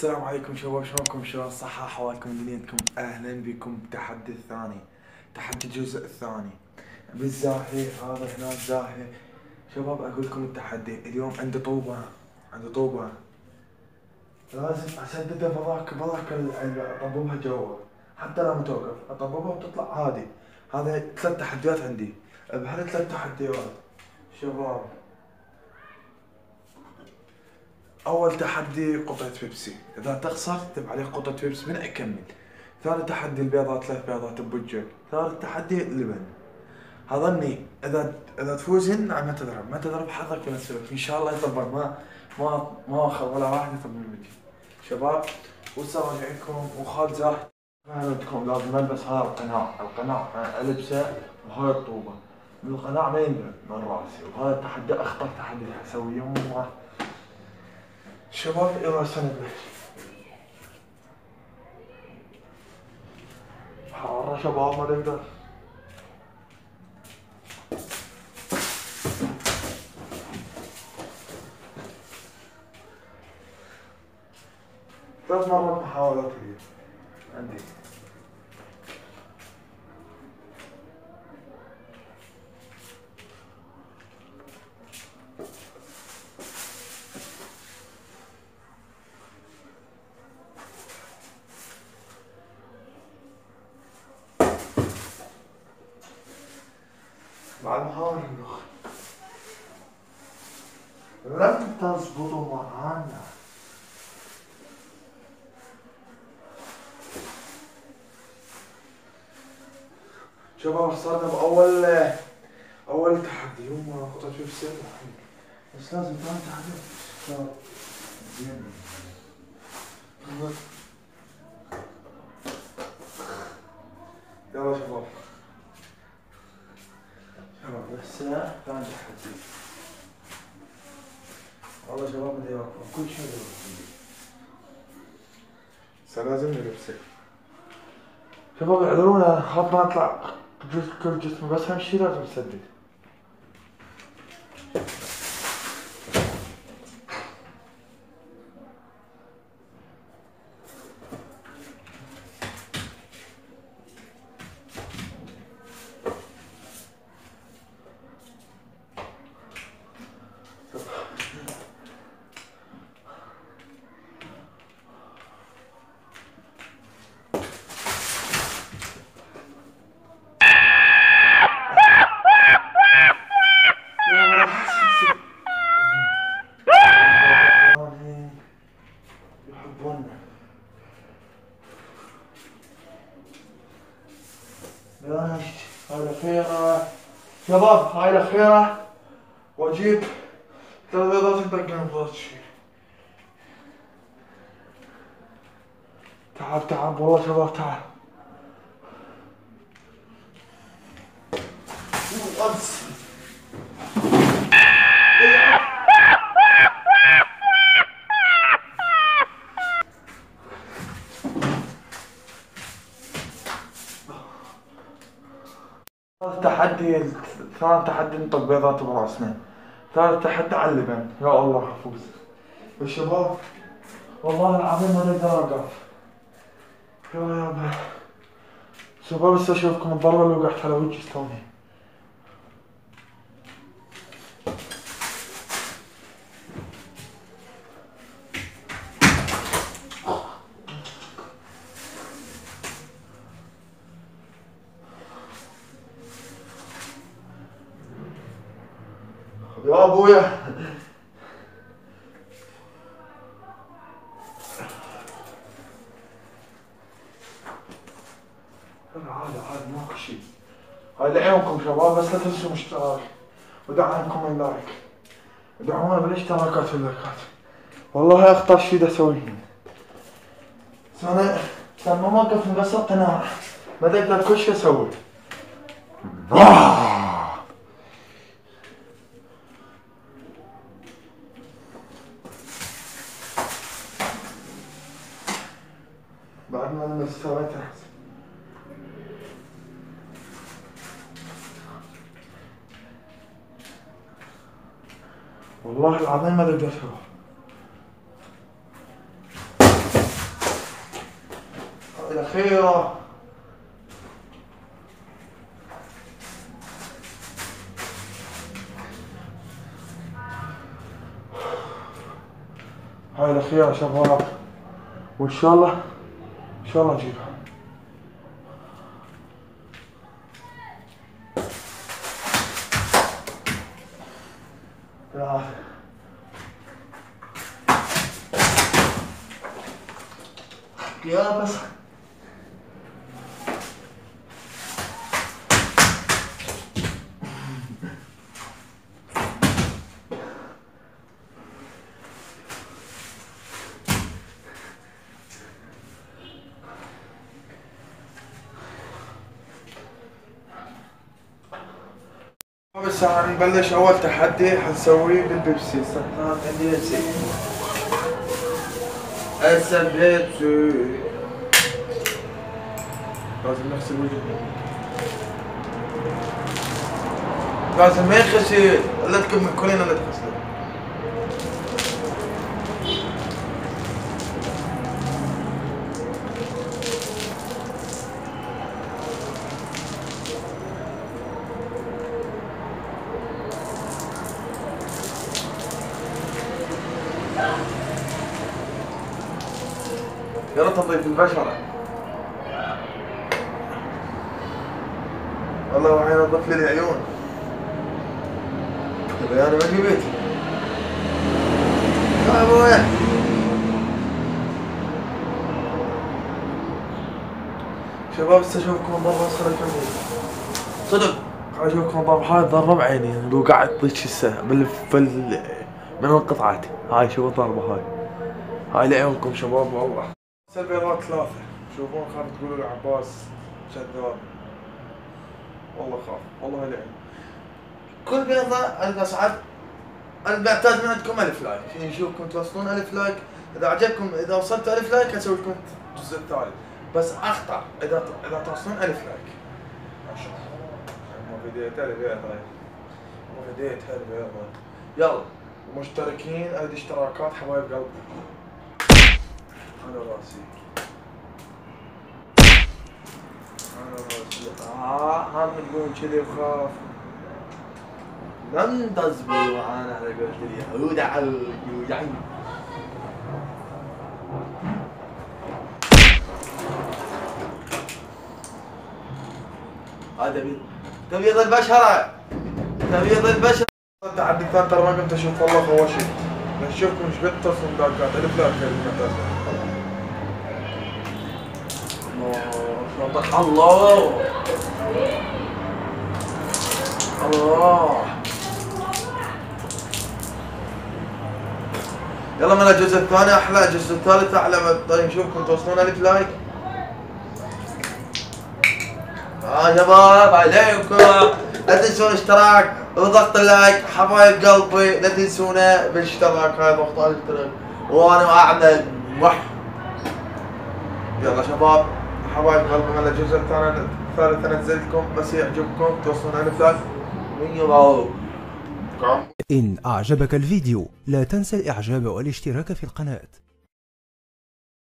السلام عليكم شباب، شلونكم؟ شلون الصحة؟ أحوالكم؟ دنيتكم؟ أهلا بكم بالتحدي الثاني، تحدي الجزء الثاني بالزاهي. هذا هناك زاهي. شباب أقول لكم التحدي اليوم عندي طوبة، لازم أسددها بذاك أطببها جوا، حتى لو متوقف أطببها وتطلع عادي. هذا 3 تحديات عندي. بهال3 تحديات شباب، اول تحدي قطعة بيبسي، اذا تخسر تكتب عليه قطعة بيبسي من اكمل. ثاني تحدي البيضات، 3 بيضات بوجه. ثالث تحدي اللبن. اظني اذا تفوزن ما تضرب حظك بنفسك ان شاء الله يطبق. ما اخر ولا واحد يطبق منك شباب. والسلام عليكم. وخال زاهد عندكم لازم البس هذا القناع البسه، وهاي الطوبة من القناع ما ينزل من راسي. وهذا التحدي اخطر تحدي اسويه يمه شباب. يلا سنبلش. حارة شباب ما نقدر. ثلاث مرات محاولات هي عندي. مع المحاولة لم تزبطوا معانا. شباب صرنا بأول تحدي. يوم قطعة بيبسي بس لازم ثاني تحدي زين. يلا شباب هسه ثاني تحدي. والله شباب بدي اوقف كل شيء لازم نلبسه. شباب اعذرونا خاف ما اطلع كل جسمي، بس اهم شي لازم اسدد. هاي الأخيرة شباب، هاي الأخيرة. وأجيب 3 بيضات يبقى بضغط شي. تعال والله شباب تعال. أمس تحدي ثاني تحدي نطق بيضات براسنا. ثالث تحدي على اللبن. يا الله افوز الشباب، والله العظيم ما نقدر اوقف. يا يابا شباب هسه اشوفكم الضربة اللي وقعت على وجهي استوني. يا ابويا عادي ماكو شي. هاي لعيونكم شباب، بس لا تنسوا الاشتراك ودعمكم اللايك. ودعمونا بالاشتراكات واللايكات. والله اخطر شي دا اسويه. انا لما موقف مقصر قناع ما اقدر كل شي اسوي. بعد ما انا سويتها والله العظيم ما اقدر اسوي. الأخيرة. هاي الأخيرة شباب، وإن شاء الله أجيبها. يا بس هسه حنبلش اول تحدي حنسويه بالبيبسي. عندي بيبسي. هسه بيبسي لازم نغسل وجهنا، لازم ما ينغسل الا تكون كلنا نتغسل. يلا تنظيف البشرة. والله وحين انظف لي العيون. انا ما في بيتي. يا ابويا شباب هسه اشوفكم ضربة صدق. قاعد اشوفكم ضربة بعيني لو قاعد ضيج هسه من القطعات. هاي شوفوا الضربة هاي لعيونكم شباب. والله هسه البيضات 3 شوفون. خاف تقولوا لي عباس كذاب، والله خاف. والله هاي لعين. كل بيضة القى ساعات انا بعتاد من عندكم 1000 لايك، نشوفكم توصلون 1000 لايك. اذا عجبكم، اذا وصلتوا 1000 لايك اسوي لكم الجزء الثالث، بس اخطر اذا توصلون 1000 لايك. ما شاء الله ما بديت البيضة، ما بديت البيضة. يلا مشتركين ادي اشتراكات حبايب قلبي على راسي. هم تقوم كذي وخاف. لن تصبروا انا على قلت اليهود على اليوجعين. هذا تبيض البشرة، تبيض البشرة. التحدي الثاني ترى ما كنت اشوف والله خواشي. نشوفكم ايش قد تصلون لايكات. 1000 لايك الله الله. يلا من الجزء الثاني احلى، الجزء الثالث احلى. طيب نشوفكم توصلون 1000 لايك. شباب عليكم لا تنسون الاشتراك وضغط اللايك حبايب قلبي. لا تنسونا بالاشتراك. هاي ضغط الاشتراك وانا اعمل يلا شباب حبايب قلبي من الجزء الثالث انزلكم، بس يعجبكم توصلون 1000 لايك. إن أعجبك الفيديو لا تنسى الإعجاب والاشتراك في القناة.